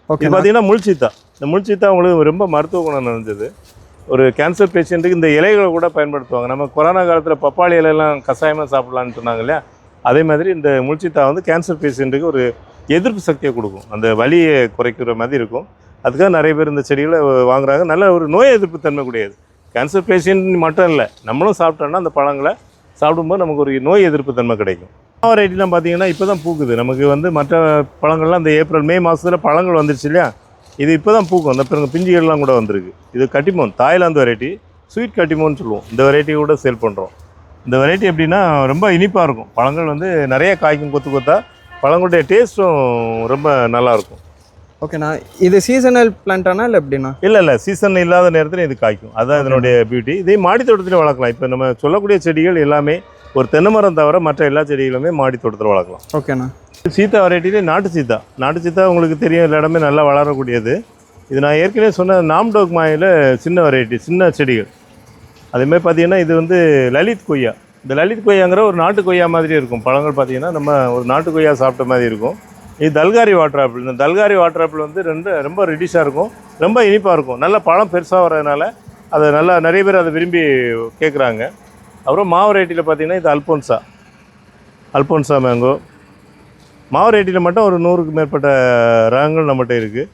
இது பார்த்தீங்கன்னா முள்சீத்தா. இந்த முள்சீத்தா உங்களுக்கு ரொம்ப மருத்துவ குணம் நிறைஞ்சது. ஒரு கேன்சர் பேஷண்ட்டுக்கு இந்த இலைகளை கூட பயன்படுத்துவாங்க. நம்ம கொரோனா காலத்தில் பப்பாளி இலையெல்லாம் கஷாயமாக சாப்பிட்லான்னு சொன்னாங்க இல்லையா, அதே மாதிரி இந்த முள்சீத்தா வந்து கேன்சர் பேஷண்ட்டுக்கு ஒரு எதிர்ப்பு சக்தியை கொடுக்கும், அந்த வலியை குறைக்கிற மாதிரி இருக்கும். அதுக்காக நிறைய பேர் இந்த செடிகளை வாங்குறாங்க. நல்ல ஒரு நோய் எதிர்ப்பு தன்மை கூடியது. கேன்சர் பேஷண்ட் மட்டும் இல்லை, நம்மளும் சாப்பிட்டோன்னா அந்த பழங்களை சாப்பிடும்போது நமக்கு ஒரு நோய் எதிர்ப்பு தன்மை கிடைக்கும். வெரைட்டிலாம் பார்த்தீங்கன்னா இப்போ தான் பூக்குது. நமக்கு வந்து மற்ற பழங்கள்லாம் இந்த ஏப்ரல் மே மாதத்தில் பழங்கள் வந்துருச்சு இல்லையா, இது இப்போ தான் பூக்கும். அந்த பிறகு பிஞ்சுகள்லாம் கூட வந்திருக்கு. இது கட்டிமோன், தாய்லாந்து வெரைட்டி, ஸ்வீட் கட்டிமோன்னு சொல்லுவோம். இந்த வெரைட்டி கூட சேல் பண்ணுறோம். இந்த வெரைட்டி எப்படின்னா ரொம்ப இனிப்பாக இருக்கும். பழங்கள் வந்து நிறைய காய்க்கும் கொத்து கொத்தா. பழங்களுடைய டேஸ்ட்டும் ரொம்ப நல்லாயிருக்கும். ஓகேண்ணா. இது சீசனல் பிளான்ட்டானா இல்லை எப்படின்னா? இல்லை சீசன் இல்லாத நேரத்தில் இது காய்க்கும். அதுதான் இதனுடைய பியூட்டி. இதே மாடி தோட்டத்திலே வளர்க்கலாம். இப்போ நம்ம சொல்லக்கூடிய செடிகள் எல்லாமே ஒரு தென்னை மரம் தவிர மற்ற எல்லா செடிகளுமே மாடி தோட்டத்தில் வளர்க்கலாம். ஓகேண்ணா. சீத்தா வெரைட்டிலே நாட்டு சீத்தா. நாட்டு சீத்தா உங்களுக்கு தெரியும், எல்லா இடமே நல்லா வளரக்கூடியது. இது நான் ஏற்கனவே சொன்ன நாம்டோக் மாயில் சின்ன வெரைட்டி, சின்ன செடிகள். அதேமாதிரி பார்த்தீங்கன்னா இது வந்து லலித் கொய்யா. இந்த லலித் கொய்யாங்கிற ஒரு நாட்டு கொய்யா மாதிரி இருக்கும். பழங்கள் பார்த்தீங்கன்னா நம்ம ஒரு நாட்டு கொய்யா சாப்பிட்ட மாதிரி இருக்கும். இது தல்காரி வாட்டர் ஆப்பிள். இந்த தல்காரி வாட்டர் ஆப்பிள் வந்து ரொம்ப ரெடிஷாக இருக்கும், ரொம்ப இனிப்பாக இருக்கும். நல்ல பழம் பெருசாக வர்றதுனால அதை நல்லா நிறைய பேர் அதை விரும்பி கேட்குறாங்க. அப்புறம் மாவு வெரைட்டியில் பார்த்தீங்கன்னா இது அல்போன்சா மேங்கோ. மாவு வெரைட்டியில் மட்டும் ஒரு 100க்கு மேற்பட்ட ரகங்கள் நம்மகிட்ட இருக்குது.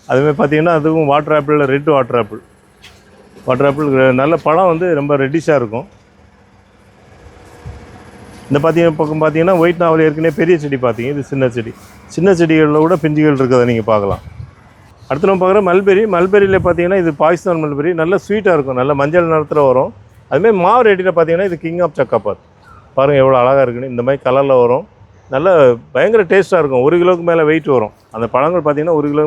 அதுமாதிரி பார்த்தீங்கன்னா அதுவும் வாட்டர் ஆப்பிளில் ரெட் வாட்டர் ஆப்பிள் நல்ல பழம் வந்து ரொம்ப ரெட்டிஷாக இருக்கும். இந்த பக்கம் பார்த்தீங்கன்னா ஒயிட் நாவல் ஏற்கனவே பெரிய செடி பார்த்தீங்க, இது சின்ன செடிகளில் கூட பிஞ்சுகள் இருக்கிறத நீங்கள் பார்க்கலாம். அடுத்து நம்ம பார்க்குற மல்பெரியில் பார்த்தீங்கன்னா இது பாகிஸ்தான் மல்பெரி. நல்ல ஸ்வீட்டாக இருக்கும், நல்ல மஞ்சள் நிறத்தில் வரும். அதுமாதிரி மாவு ரேட்டில் பார்த்தீங்கன்னா இது கிங் ஆஃப் சக்காபாத். பாருங்கள் எவ்வளோ அழகாக இருக்குன்னு. இந்த மாதிரி கலரில் வரும், நல்ல பயங்கர டேஸ்ட்டாக இருக்கும். 1 கிலோவுக்கு மேலே வெயிட் வரும். அந்த பழங்கள் பார்த்தீங்கன்னா 1 கிலோ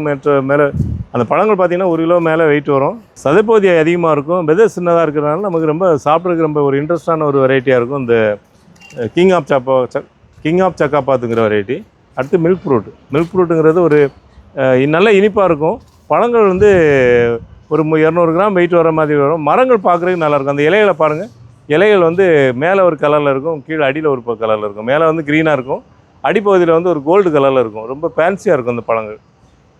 மேலே அந்த பழங்கள் பார்த்தீங்கன்னா 1 கிலோ மேலே வெயிட் வரும். சதைப்பகுதி அதிகமாக இருக்கும், விதை சின்னதாக இருக்கிறதுனால நமக்கு ரொம்ப சாப்பிட்றதுக்கு ரொம்ப ஒரு இன்ட்ரெஸ்டான ஒரு வெரைட்டியாக இருக்கும் இந்த கிங் ஆஃப் சக்காபாத்துங்கிற வெரைட்டி. அடுத்து மில்க் ஃப்ரூட்டுங்கிறது ஒரு நல்ல இனிப்பாக இருக்கும். பழங்கள் வந்து ஒரு 200 கிராம் வெயிட் வர மாதிரி வரும். மரங்கள் பார்க்குறதுக்கு நல்லாயிருக்கும். அந்த இலைகளை பாருங்கள், இலைகள் வந்து மேலே ஒரு கலரில் இருக்கும், கீழே அடியில் ஒரு கலரில் இருக்கும். மேலே வந்து க்ரீனாக இருக்கும், அடிப்பகுதியில் வந்து ஒரு கோல்டு கலரில் இருக்கும். ரொம்ப ஃபேன்சியாக இருக்கும் அந்த பழங்கள்.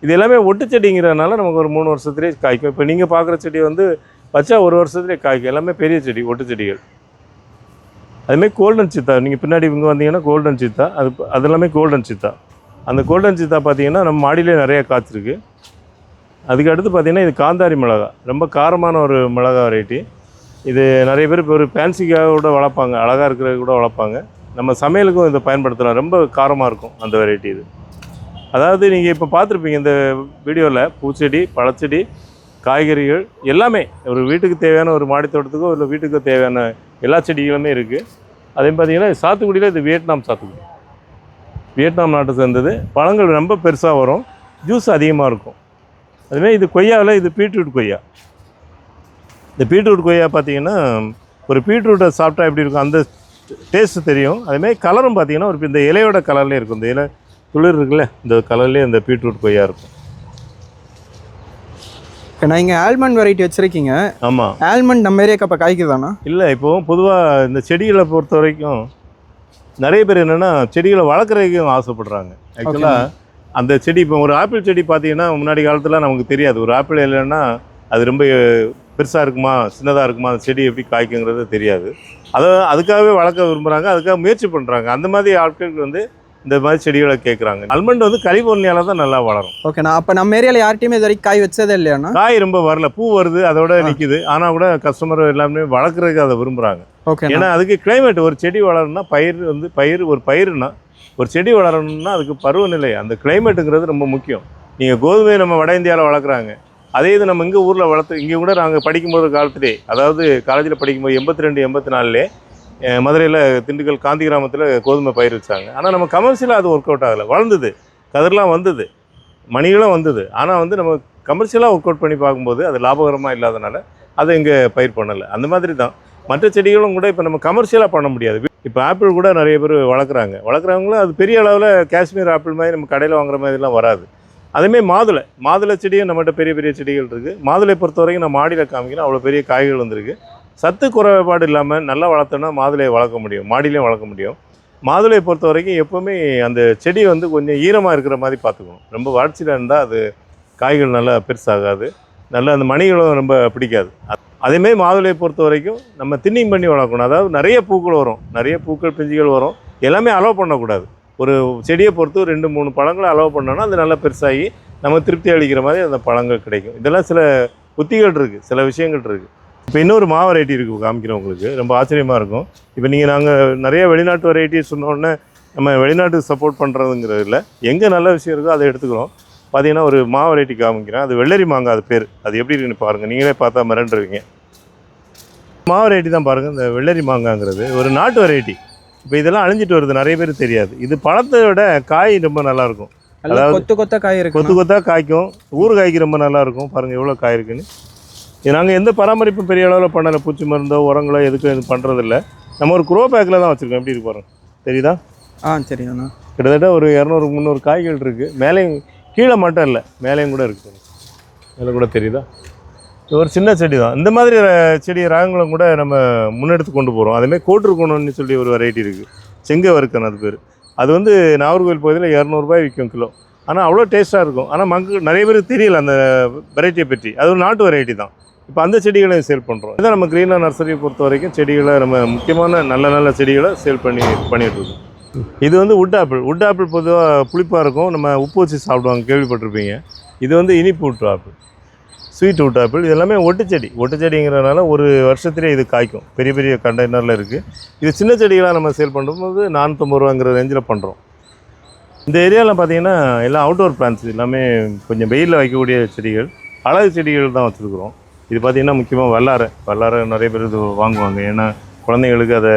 இது எல்லாமே ஒட்டு செடிங்கிறதுனால நமக்கு ஒரு 3 வருஷத்துலேயே காய்க்கும். இப்போ நீங்கள் பார்க்குற செடி வந்து வச்சா 1 வருஷத்துலேயே காய்க்கும். எல்லாமே பெரிய செடி, ஒட்டு செடிகள். அதுமாதிரி கோல்டன் சீத்தா, நீங்கள் பின்னாடி இங்கே வந்தீங்கன்னா கோல்டன் சீத்தா, அது எல்லாமே கோல்டன் சீத்தா. அந்த கோல்டன் சீத்தா பார்த்தீங்கன்னா நம்ம மாடியிலே நிறைய காய்ச்சிருக்கு. அதுக்கு அடுத்து பார்த்தீங்கன்னா இது காந்தாரி மிளகா, ரொம்ப காரமான ஒரு மிளகா வெரைட்டி. இது நிறைய பேர் இப்போ ஒரு ஃபேன்சிக்காக கூட வளர்ப்பாங்க, அழகாக இருக்கிறது கூட வளர்ப்பாங்க. நம்ம சமையலுக்கும் இதை பயன்படுத்தலாம், ரொம்ப காரமாக இருக்கும் அந்த வெரைட்டி. இது அதாவது நீங்கள் இப்போ பார்த்துருப்பீங்க இந்த வீடியோவில், பூச்செடி, பழச்செடி, காய்கறிகள் எல்லாமே ஒரு வீட்டுக்கு தேவையான, ஒரு மாடி தோட்டத்துக்கோ இல்லை வீட்டுக்கோ தேவையான எல்லா செடிகளுமே இருக்குது. அதே பார்த்தீங்கன்னா சாத்துக்குடியில் இது வியட்நாம் நாட்டை சேர்ந்தது. பழங்கள் ரொம்ப பெருசாக வரும், ஜூஸ் அதிகமாக இருக்கும். அதுமாதிரி இது கொய்யாவில் இது பீட்ரூட் கொய்யா. இந்த பீட்ரூட் கொய்யா பார்த்தீங்கன்னா ஒரு பீட்ரூட்டை சாப்பிட்டா எப்படி இருக்கும் அந்த டேஸ்ட்டு தெரியும். அதுமாதிரி கலரும் பார்த்தீங்கன்னா ஒரு இந்த இலையோட கலர்லேயே இருக்கும். இந்த இலை துளிர் இருக்குல்ல, இந்த கலர்லேயே இந்த பீட்ரூட் கொய்யா இருக்கும். நான் இங்கே ஆல்மண்ட் வெரைட்டி வச்சுருக்கீங்க. ஆமாம், ஆல்மண்ட் நம்ம ஏரியாக்கு அப்போ காய்க்குதாண்ணா? இல்லை, இப்போது பொதுவாக இந்த செடிகளை பொறுத்த வரைக்கும் நிறைய பேர் என்னென்னா செடிகளை வளர்க்குறதுக்கும் ஆசைப்படுறாங்க. ஆக்சுவலாக அந்த செடி இப்போ ஒரு ஆப்பிள் செடி பார்த்தீங்கன்னா முன்னாடி காலத்தில் நமக்கு தெரியாது. ஒரு ஆப்பிள் இல்லைன்னா அது ரொம்ப பெருசாக இருக்குமா சின்னதாக இருக்குமா, அந்த செடி எப்படி காய்க்குங்கிறது தெரியாது. அதுக்காகவே வளர்க்க விரும்புகிறாங்க, அதுக்காக முயற்சி பண்ணுறாங்க. அந்த மாதிரி ஆட்களுக்கு வந்து இந்த மாதிரி செடிகளை கேட்குறாங்க. ஆல்மண்ட் வந்து கலிபோர்னியாவில் தான் நல்லா வளரும். ஓகேண்ணா. அப்போ நம்ம ஏரியாவில் யார்ட்டையுமே இது வரைக்கும் காய் வச்சதே இல்லையாண்ணா? காய் ரொம்ப வரல, பூ வருது, அதோட நிற்கிது. ஆனால் கூட கஸ்டமர் எல்லாமே வளர்க்குறதுக்கு அதை விரும்புகிறாங்க. ஓகே. ஏன்னா அதுக்கு கிளைமேட், ஒரு செடி வளரணும்னா பயிர்னா ஒரு செடி வளரணும்னா அதுக்கு பருவநிலை, அந்த கிளைமேட்டுங்கிறது ரொம்ப முக்கியம். நீங்கள் கோதுமை நம்ம வட இந்தியாவில் வளர்க்குறாங்க, அதே இது நம்ம இங்கே ஊரில் வளர்த்து, இங்கே கூட நாங்கள் படிக்கும்போது காலத்திலே, அதாவது காலேஜில் படிக்கும்போது 82, 84 மதுரையில் திண்டுக்கல் காந்தி கிராமத்தில் கோதுமை பயிர் வச்சாங்க. ஆனால் நம்ம கமர்ஷியலாக அது ஒர்க் அவுட் ஆகலை. வளர்ந்தது, கதிரெலாம் வந்தது, மணிகளும் வந்தது. ஆனால் வந்து நம்ம கமர்ஷியலாக ஒர்க் அவுட் பண்ணி பார்க்கும்போது அது லாபகரமாக இல்லாதனால அதை இங்கே பயிர் பண்ணலை. அந்த மாதிரி தான் மற்ற செடிகளும் கூட இப்போ நம்ம கமர்ஷியலாக பண்ண முடியாது. இப்போ ஆப்பிள் கூட நிறைய பேர் வளர்க்குறவங்களும் அது பெரிய அளவில் காஷ்மீர் ஆப்பிள் மாதிரி நம்ம கடையில் வாங்குற மாதிரிலாம் வராது. அதேமாதிரி மாதுளை செடியும் நம்மகிட்ட பெரிய பெரிய செடிகள் இருக்குது. மாதுளை பொறுத்த வரைக்கும் நான் மாடியில் காமிக்கிறேன், அவ்வளோ பெரிய காய்கள் வந்திருக்கு. சத்து குறைபாடு இல்லாமல் நல்லா வளர்த்தோன்னா மாதுளையை வளர்க்க முடியும், மாடியிலையும் வளர்க்க முடியும். மாதுளையை பொறுத்த வரைக்கும் எப்போவுமே அந்த செடி வந்து கொஞ்சம் ஈரமாக இருக்கிற மாதிரி பார்த்துக்கணும். ரொம்ப வறட்சியில் இருந்தால் அது காய்கள் நல்லா பெருசாகாது, நல்லா அந்த மணிகளும் ரொம்ப பிடிக்காது. அதேமாதிரி மாதுளையை பொறுத்த வரைக்கும் நம்ம தின்னிங் பண்ணி வளர்க்கணும். அதாவது நிறைய பூக்கள் வரும், நிறைய பூக்கள் பிஞ்சுகள் வரும், எல்லாமே அலோவ் பண்ணக்கூடாது. ஒரு செடியை பொறுத்து 2-3 பழங்களை அலோவ் பண்ணோன்னா அது நல்லா பெருசாகி நம்ம திருப்தி அளிக்கிற மாதிரி அந்த பழங்கள் கிடைக்கும். இதெல்லாம் சில புத்திகள் இருக்குது, சில விஷயங்கள் இருக்குது. இப்போ இன்னொரு வெரைட்டி இருக்குது, காமிக்கிறேன் உங்களுக்கு, ரொம்ப ஆச்சரியமாக இருக்கும். இப்போ நாங்கள் நிறைய வெளிநாட்டு வெரைட்டி சொன்னோடனே நம்ம வெளிநாட்டுக்கு சப்போர்ட் பண்ணுறதுங்கிறது இல்லை, எங்கே நல்ல விஷயம் இருக்கோ அதை எடுத்துக்கிறோம். பார்த்தீங்கன்னா ஒரு வெரைட்டி காமிக்கிறேன், அது வெள்ளரி மாங்காய், அது பேர், அது எப்படி இருக்குன்னு பாருங்கள், நீங்களே பார்த்தா மிரண்டுருவீங்க. வெரைட்டி தான் பாருங்கள், இந்த வெள்ளரி மாங்காங்கிறது ஒரு நாட்டு வெரைட்டி. இப்போ இதெல்லாம் அழிஞ்சிட்டு வருது, நிறைய பேர் தெரியாது. இது பழத்தை விட காய் ரொம்ப நல்லாயிருக்கும், அதாவது கொத்த காய் இருக்கு, கொத்தாக காய்க்கும், ஊறுகாய்க்கு ரொம்ப நல்லாயிருக்கும். பாருங்கள் எவ்வளோ காய் இருக்குன்னு. இது நாங்கள் எந்த பராமரிப்பும் பெரிய அளவில் பண்ணலை, பூச்சி மருந்தோ உரங்களோ எதுக்கும் இது பண்ணுறதில்ல. நம்ம ஒரு க்ரோ பேக்கில் தான் வச்சுருக்கோம். எப்படி இருக்கு பாருங்க, தெரியுதா? சரிண்ணா. கிட்டத்தட்ட ஒரு 200-300 காய்கள் இருக்குது. மேலேயும் கீழே மட்டும் இல்லை, மேலேயும் கூட இருக்குது, மேலே கூட தெரியுதா? ஒரு சின்ன செடி தான். இந்த மாதிரி செடி ரகங்களும் கூட நம்ம முன்னெடுத்து கொண்டு போகிறோம். அதேமாதிரி கோட்டுருக்கணும்னு சொல்லி ஒரு வெரைட்டி இருக்குது, செங்கவருக்கன் அது பேர். அது வந்து நாகர்கோவில் பகுதியில் 200 ரூபாய் விற்கும் கிலோ. ஆனால் அவ்வளோ டேஸ்ட்டாக இருக்கும். ஆனால் நிறைய பேருக்கு தெரியல அந்த வெரைட்டியை பற்றி. அது ஒரு நாட்டு வெரைட்டி தான். இப்போ அந்த செடிகளையும் சேல் பண்ணுறோம். இதான் நம்ம கிரீன்லேண்ட் நர்சரியை பொறுத்த வரைக்கும் செடிகளை நம்ம முக்கியமான நல்ல செடிகளை சேல் பண்ணிகிட்ருக்கோம். இது வந்து வுட் ஆப்பிள் பொதுவாக புளிப்பாக இருக்கும், நம்ம உப்பு வச்சு சாப்பிடுவாங்க, கேள்விப்பட்டிருப்பீங்க. இது வந்து இனிப்பு would apple, sweet would apple. இது எல்லாமே ஒட்டு செடிங்கிறதுனால ஒரு வருஷத்துலேயே இது காய்க்கும். பெரிய பெரிய கண்டெய்னரில் இருக்குது. இது சின்ன செடிகளாக நம்ம சேல் பண்ணும்போது 450 ரூபாங்கிற ரேஞ்சில் பண்ணுறோம். இந்த ஏரியாவில் பார்த்தீங்கன்னா எல்லாம் அவுட்டோர் பிளான்ஸ், எல்லாமே கொஞ்சம் வெயிலில் வைக்கக்கூடிய செடிகள், அழகு செடிகள் தான் வச்சுருக்குறோம். இது பார்த்திங்கன்னா முக்கியமாக வல்லாரை நிறைய பேர் இது வாங்குவாங்க. ஏன்னா குழந்தைங்களுக்கு அதை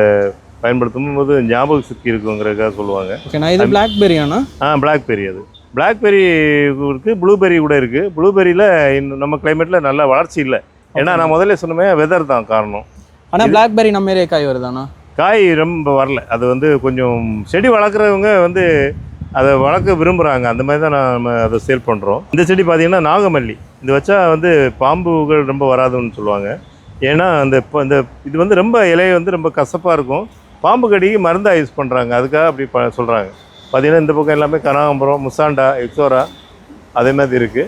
பயன்படுத்தும் போது ஞாபக சக்தி இருக்குங்கிறதுக்காக சொல்லுவாங்க. இது பிளாக்பெரியாண்ணா? பிளாக்பெரி. அது பிளாக்பெரி இருக்குது, ப்ளூபெரி கூட இருக்குது. ப்ளூபெரியில் நம்ம கிளைமேட்டில் நல்ல வளர்ச்சி இல்லை. ஏன்னா நான் முதல்ல சொன்னமே வெதர் தான் காரணம். ஆனால் பிளாக்பெரி நம்ம ஏரியா காய் வருதாண்ணா? காய் ரொம்ப வரல. அது வந்து கொஞ்சம் செடி வளர்க்குறவங்க வந்து அதை வளர்க்க விரும்புகிறாங்க, அந்த மாதிரி தான் நம்ம அதை சேல் பண்ணுறோம். இந்த செடி பார்த்திங்கன்னா நாகமல்லி, இது வச்சா வந்து பாம்புகள் ரொம்ப வராதுன்னு சொல்லுவாங்க. ஏன்னா இந்த இது வந்து ரொம்ப இலையை வந்து ரொம்ப கசப்பாக இருக்கும், பாம்பு கடிக்கு மருந்தாக யூஸ் பண்ணுறாங்க, அதுக்காக அப்படி சொல்கிறாங்க. பார்த்திங்கன்னா இந்த பக்கம் எல்லாமே கனகாம்பரம், முசாண்டா, எக்ஸோரா அதே மாதிரி இருக்குது.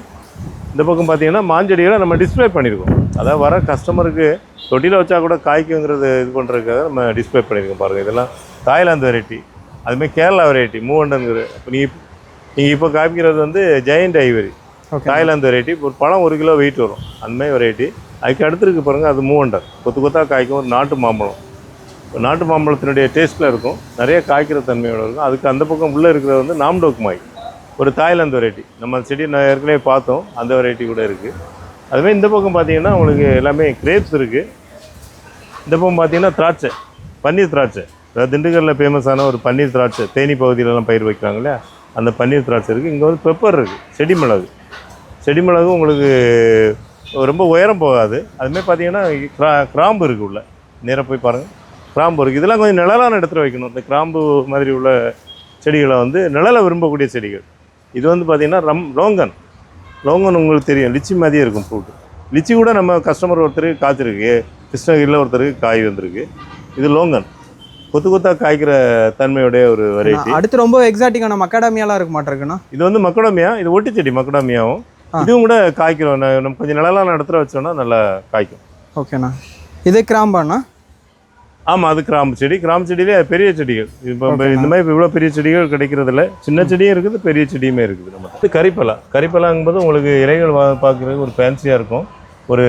இந்த பக்கம் பார்த்திங்கன்னா மாஞ்செடிகளை நம்ம டிஸ்பிளே பண்ணியிருக்கோம். அதாவது வர கஸ்டமருக்கு தொட்டியில் வச்சா கூட காய்க்குங்கிறது இது பண்ணுறதுக்காக நம்ம டிஸ்பிளே பண்ணியிருக்கோம். பாருங்கள், இதெல்லாம் தாய்லாந்து வெரைட்டி, அதுமாதிரி கேரளா வெரைட்டி, மூவண்டங்கிற. இப்போ நீங்கள் இப்போ காமிக்கிறது வந்து ஜெயண்ட் ஐவரி, தாய்லாந்து வெரைட்டி. ஒரு பழம் 1 கிலோ வெயிட் வரும், அந்தமாதிரி வெரைட்டி. அதுக்கு அடுத்துருக்கு பாருங்கள், அது மூவண்டர், கொத்தாக காய்க்கும். ஒரு நாட்டு மாம்பழம், நாட்டு மாம்பழத்தினுடைய டேஸ்ட்டில் இருக்கும், நிறைய காய்க்கிற தன்மையோடு இருக்கும். அதுக்கு அந்த பக்கம் உள்ளே இருக்கிறது வந்து நாம்டோக் மாய், ஒரு தாய்லாந்து வெரைட்டி. நம்ம செடி நான் ஏற்கனவே பார்த்தோம், அந்த வெரைட்டி கூட இருக்குது. அதுமாதிரி இந்த பக்கம் பார்த்திங்கன்னா உங்களுக்கு எல்லாமே கிரேப்ஸ் இருக்குது. இந்த பக்கம் பார்த்திங்கன்னா திராட்சை, பன்னீர் திராட்சை. அதாவது திண்டுக்கல்லில் ஃபேமஸான ஒரு பன்னீர் திராட்சை, தேனி பகுதியிலலாம் பயிர் வைக்கிறாங்க இல்லையா, அந்த பன்னீர் திராட்சை இருக்குது. இங்கே வந்து பெப்பர் இருக்குது, செடி மிளகு உங்களுக்கு ரொம்ப உயரம் போகாது. அதுமாதிரி பார்த்திங்கன்னா கிராம்பு இருக்குது, உள்ள நேராக போய் பாருங்கள், கிராம்பு இருக்குது. இதெல்லாம் கொஞ்சம் நிழலான இடத்துல வைக்கணும். இந்த கிராம்பு மாதிரி உள்ள செடிகளை வந்து நிழலை விரும்பக்கூடிய செடிகள். இது வந்து பார்த்திங்கன்னா லோங்கன் உங்களுக்கு தெரியும், லிச்சி மாதிரியே இருக்கும் ஃப்ரூட். லிச்சி கூட நம்ம கஸ்டமர் ஒருத்தருக்கு காய்ச்சிருக்கு, கிருஷ்ணகிரியில் ஒருத்தருக்கு காய் வந்திருக்கு. இது லோங்கன், கொத்தாக காய்க்கிற தன்மையுடைய ஒரு வெரைட்டி. அடுத்து ரொம்ப எக்ஸாட்டிக்கான மக்கடாமியாலாம் இருக்க மாட்டேருக்குண்ணா. இது வந்து மக்கடாமியா, இது ஒட்டு செடி மக்கடாமியாவும். இதுவும் கூட காய்க்கிறோம், நம்ம கொஞ்சம் நிழலான இடத்துல வச்சோன்னா நல்லா காய்க்கும். ஓகேண்ணா. இது கிராம்பாண்ணா? ஆமாம், அது கிராம்பு செடியிலே பெரிய செடிகள். இப்போ இந்த மாதிரி இவ்வளோ பெரிய செடிகள் கிடைக்கிறதில்ல, சின்ன செடியும் இருக்குது, பெரிய செடியுமே இருக்குது. நம்ம இது கறிப்பலாங்கும்போது உங்களுக்கு இலைகள் பார்க்குறதுக்கு ஒரு ஃபேன்சியாக இருக்கும். ஒரு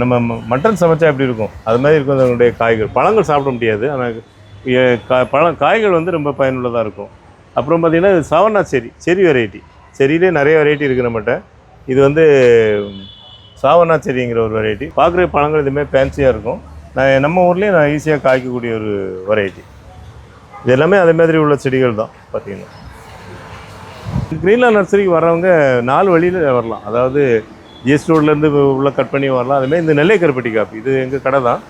நம்ம மட்டன் சமைச்சா எப்படி இருக்கும் அது மாதிரி இருக்கும் அதனுடைய காய்கள். பழங்கள் சாப்பிட முடியாது, ஆனால் காய்கள் வந்து ரொம்ப பயனுள்ளதாக இருக்கும். அப்புறம் பார்த்திங்கன்னா இது சவனா செரி வெரைட்டி. செரியிலே நிறைய வெரைட்டி இருக்குது நம்மகிட்ட. இது வந்து சாவனா செரிங்கிற ஒரு வெரைட்டி. பார்க்குற பழங்கள் இதுமாதிரி ஃபேன்சியாக இருக்கும். நம்ம ஊர்லேயே நான் ஈஸியாக காய்க்கக்கூடிய ஒரு வெரைட்டி. இது எல்லாமே அதே மாதிரி உள்ள செடிகள் தான். பார்த்திங்கன்னா கிரீன்லேண்ட் நர்சரிக்கு வர்றவங்க 4 வழியில் வரலாம். அதாவது ஜிஎஸ் ரோட்லேருந்து உள்ள கட் பண்ணி வரலாம். அதுமாதிரி இந்த நெல்லை கருப்பட்டி காப்பி, இது எங்கள் கடை தான்.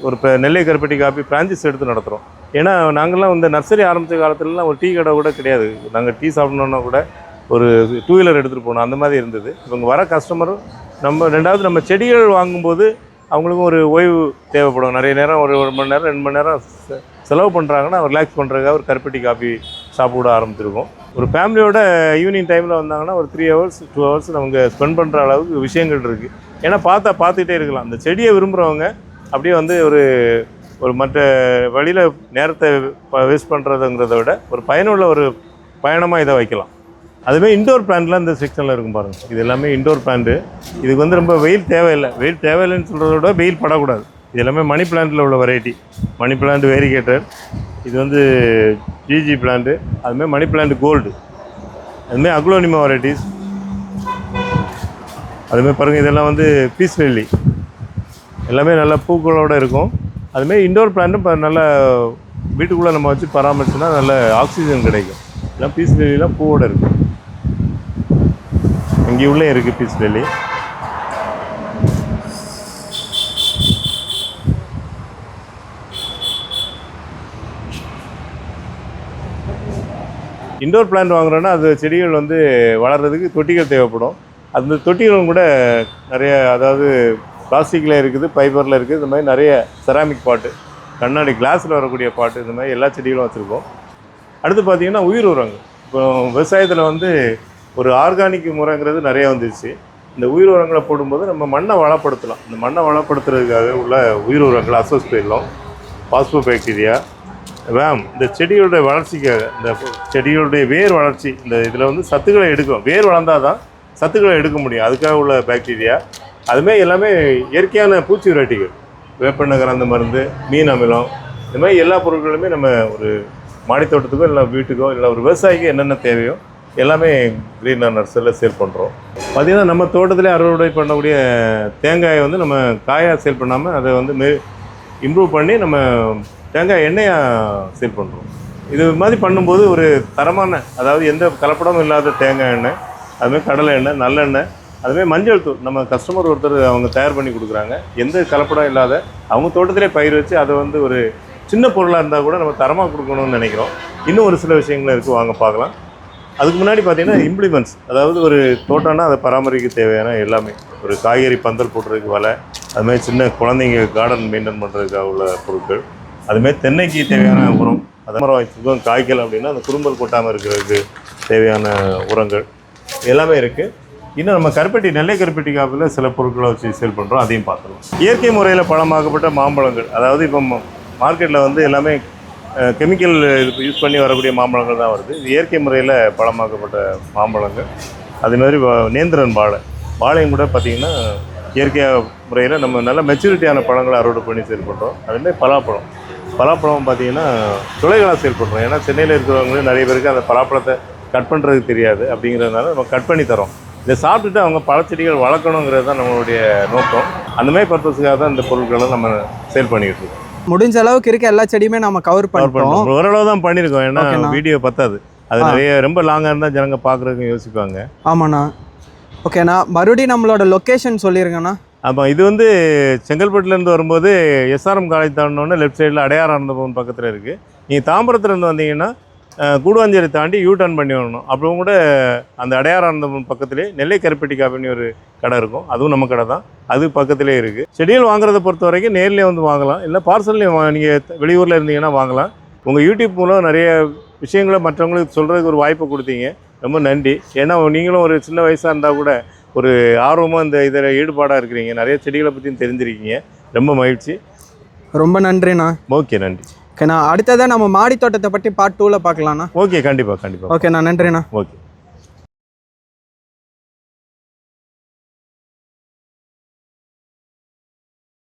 ஒரு நெல்லை கருப்பட்டி காப்பி பிரான்ச்சைஸ் எடுத்து நடத்துகிறோம். ஏன்னா நாங்கள்லாம் இந்த நர்சரி ஆரம்பித்த காலத்துலலாம் ஒரு டீ கடை கூட கிடையாது. நாங்கள் டீ சாப்பிட்ணுன்னா கூட ஒரு டூ வீலர் எடுத்துகிட்டு போகணும் அந்த மாதிரி இருந்தது. இவங்க வர கஸ்டமரும் ரெண்டாவது நம்ம செடிகள் வாங்கும்போது அவங்களுக்கும் ஒரு ஓய்வு தேவைப்படும். நிறைய நேரம் ஒரு 1 மணி நேரம் 2 மணி நேரம் செலவு பண்ணுறாங்கன்னா ரிலாக்ஸ் பண்ணுறதுக்காக ஒரு கருப்பட்டி காஃபி சாப்பிட ஆரம்பிச்சிருக்கோம். ஒரு ஃபேமிலியோட ஈவினிங் டைமில் வந்தாங்கன்னா ஒரு 3 ஹவர்ஸ் 2 ஹவர்ஸ் நமக்கு ஸ்பெண்ட் பண்ணுற அளவுக்கு விஷயங்கள் இருக்குது. ஏன்னா பார்த்துக்கிட்டே இருக்கலாம். அந்த செடியை விரும்புகிறவங்க அப்படியே வந்து ஒரு மற்ற வழியில் நேரத்தை வேஸ்ட் பண்ணுறதுங்கிறத விட ஒரு பயனுள்ள ஒரு பயணமாக இதை வைக்கலாம். அதுவே இண்டோர் பிளான்ட்லாம் இந்த செக்ஷனில் இருக்கும் பாருங்கள். இது எல்லாமே இண்டோர் பிளான்ட்டு. இதுக்கு வந்து ரொம்ப வெயில் தேவையில்லைன்னு சொல்கிறத விட வெயில் படக்கூடாது. இது எல்லாமே மணி பிளான்ட்டில் உள்ள வெரைட்டி. மணி பிளான்ட் வேரிகேட்டர், இது வந்து ஜிஜி பிளான்ட்டு, அதுமாதிரி மணி பிளான்ட் கோல்டு, அதுமாதிரி அக்லோனிமா வெரைட்டிஸ். அதுமாதிரி பாருங்கள், இதெல்லாம் வந்து பீஸ் லில்லி, எல்லாமே நல்லா பூக்களோடு இருக்கும். அதுமாதிரி இண்டோர் பிளான்ட்டும் இப்போ நல்லா வீட்டுக்குள்ளே நம்ம வச்சு பராமரிச்சுன்னா நல்ல ஆக்சிஜன் கிடைக்கும். எல்லாம் பீஸ் லில்லிலாம் பூவோடு இருக்குது. இங்கே உள்ளே இருக்குது பீஸ் லில்லி. இண்டோர் பிளான்ட் வாங்குறோன்னா அது செடிகள் வந்து வளர்கிறதுக்கு தொட்டிகள் தேவைப்படும். அந்த தொட்டிகளும் கூட நிறைய, அதாவது பிளாஸ்டிக்கில் இருக்குது, ஃபைபரில் இருக்குது, இந்த மாதிரி நிறைய செராமிக் பாட்டு, கண்ணாடி கிளாஸில் வரக்கூடிய பாட்டு, இந்த மாதிரி எல்லா செடிகளும் வச்சுருக்கோம். அடுத்து பார்த்திங்கன்னா உயிர் உரங்கள். இப்போ விவசாயத்தில் வந்து ஒரு ஆர்கானிக் முறைங்கிறது நிறைய வந்துருச்சு. இந்த உயிர் உரங்களை போடும்போது நம்ம மண்ணை வளப்படுத்தலாம். இந்த மண்ணை வளப்படுத்துறதுக்காக உள்ள உயிர் உரங்கள் அசோஸ்பெரிலம், பாஸ்போபாக்டீரியா, வேம், இந்த செடிகளுடைய வளர்ச்சிக்காக, இந்த செடிகளுடைய வேர் வளர்ச்சி, இந்த இதில் வந்து சத்துக்களை எடுக்கும். வேர் வளர்ந்தால் தான் சத்துக்களை எடுக்க முடியும். அதுக்காக உள்ள பாக்டீரியா. அதுமாதிரி எல்லாமே இயற்கையான பூச்சி வெரைட்டிகள், வேப்பெண்ணெய் கலந்த மருந்து, மீன் அமிலம், இந்த மாதிரி எல்லா பொருட்களுமே நம்ம ஒரு மாடித்தோட்டத்துக்கோ இல்லை வீட்டுக்கோ இல்லை ஒரு விவசாயிக்கு என்னென்ன தேவையோ எல்லாமே கிரீன் லேண்ட் நர்சரியில் சேல் பண்ணுறோம். பார்த்திங்கன்னா நம்ம தோட்டத்திலே அறுவடை பண்ணக்கூடிய தேங்காயை வந்து நம்ம காயாக சேல் பண்ணாமல் அதை வந்து இம்ப்ரூவ் பண்ணி நம்ம தேங்காய் எண்ணெயாக சேல் பண்ணுறோம். இது மாதிரி பண்ணும்போது ஒரு தரமான, அதாவது எந்த கலப்படமும் இல்லாத தேங்காய் எண்ணெய், அதுமாதிரி கடலை எண்ணெய், நல்லெண்ணெய், அதுமாதிரி மஞ்சள் தூள் நம்ம கஸ்டமர் ஒருத்தர் அவங்க தயார் பண்ணி கொடுக்குறாங்க. எந்த கலப்படம் இல்லாத அவங்க தோட்டத்திலே பயிர் வச்சு அதை வந்து ஒரு சின்ன பொருளாக இருந்தால் கூட நம்ம தரமாக கொடுக்கணும்னு நினைக்கிறோம். இன்னும் ஒரு சில விஷயங்கள் இருக்குது, வாங்க பார்க்கலாம். அதுக்கு முன்னாடி பார்த்திங்கன்னா இம்ப்ளிமெண்ட்ஸ், அதாவது ஒரு தோட்டம்னா அதை பராமரிக்க தேவையான எல்லாமே, ஒரு காய்கறி பந்தல் போடுறதுக்கு வலை, அதுமாதிரி சின்ன குழந்தைங்க கார்டன் மெயின்டைன் பண்ணுறதுக்காக உள்ள பொருட்கள், அதுமாதிரி தென்னைக்கு தேவையான உரம், அதை மரம் வச்சுருக்கோம். காய்கள் அப்படின்னா அந்த குறும்பல் கொட்டாமல் இருக்கிறதுக்கு தேவையான உரங்கள் எல்லாமே இருக்குது. இன்னும் நம்ம கருப்பட்டி, நெல்லை கருப்பட்டி காப்பில் சில பொருட்களை வச்சு சேல் பண்ணுறோம், அதையும் பார்த்துருவோம். இயற்கை முறையில் பழமாக்கப்பட்ட மாம்பழங்கள், அதாவது இப்போ மார்க்கெட்டில் வந்து எல்லாமே கெமிக்கல் யூஸ் பண்ணி வரக்கூடிய மாம்பழங்கள் தான் வருது. இது இயற்கை முறையில் பழமாக்கப்பட்ட மாம்பழங்கள். அதுமாதிரி நேந்திரன் வாழையும் கூட பார்த்திங்கன்னா இயற்கையாக முறையில் நம்ம நல்ல மெச்சூரிட்டியான பழங்களை அறுவடை பண்ணி சேல் பண்ணுறோம். அதுமாதிரி பலாப்பழம் பார்த்திங்கன்னா துளைகளாக சேல் பண்ணுறோம். ஏன்னா சென்னையில் இருக்கிறவங்களே நிறைய பேருக்கு அந்த பலாப்பழத்தை கட் பண்ணுறதுக்கு தெரியாது. அப்படிங்கிறதுனால நம்ம கட் பண்ணி தரோம். இதை சாப்பிட்டுட்டு அவங்க பழச்செடிகள் வளர்க்கணுங்கிறது தான் நம்மளுடைய நோக்கம். அந்தமாதிரி பர்பஸுக்காக தான் இந்த பொருட்களை நம்ம சேல் பண்ணிக்கிட்டு இருக்கோம். முடிஞ்ச அளவுக்கு இருக்க எல்லா செடியுமே நம்ம கவர் பண்ணிட்டோம். ஓரளவு தான் பண்ணியிருக்கோம். ஏன்னா வீடியோ பத்தாது. அது நிறைய ரொம்ப லாங்காக இருந்தால் ஜனங்க பார்க்குறதுக்கு யோசிப்பாங்க. ஆமாண்ணா. ஓகேண்ணா, மறுபடியும் நம்மளோட லொக்கேஷன் சொல்லிடுங்கண்ணா. ஆமாம், இது வந்து செங்கல்பட்டுலேருந்து வரும்போது எஸ்ஆர்எம் காலேஜ் தாண்டினோடனே லெஃப்ட் சைடில் அடையாரானந்தபவன் பக்கத்தில் இருக்குது. நீங்கள் தாம்பரத்துலேருந்து வந்தீங்கன்னா கூடுவாஞ்சேரி தாண்டி யூ டர்ன் பண்ணி வரணும். அப்புறம் கூட அந்த அடையாரானந்தபவன் பக்கத்துலேயே நெல்லை கருப்பட்டி காப்பின்னு ஒரு கடை இருக்கும். அதுவும் நம்ம கடை தான், அது பக்கத்திலே இருக்குது. செடிகள் வாங்குறதை பொறுத்த வரைக்கும் நேர்லேயே வந்து வாங்கலாம், இல்லை பார்சல்லையும் நீங்கள் வெளியூரில் இருந்தீங்கன்னா வாங்கலாம். உங்கள் யூடியூப் மூலம் நிறைய விஷயங்களை மற்றவங்களுக்கு சொல்கிறதுக்கு ஒரு வாய்ப்பு கொடுத்தீங்க, ரொம்ப நன்றி. ஏன்னா நீங்களும் ஒரு சின்ன வயசாக இருந்தால் கூட ஒரு ஆர்வமாக இந்த இதில் ஈடுபாடாக இருக்கிறீங்க, நிறைய செடிகளை பற்றியும் தெரிஞ்சிருக்கீங்க, ரொம்ப மகிழ்ச்சி. ரொம்ப நன்றிண்ணா. ஓகே, நன்றி. ஓகேண்ணா, அடுத்ததான் நம்ம மாடி தோட்டத்தை பற்றி பார்ட் 2ல் பார்க்கலாண்ணா. ஓகே, கண்டிப்பாக. ஓகேண்ணா, நன்றிண்ணா. ஓகே.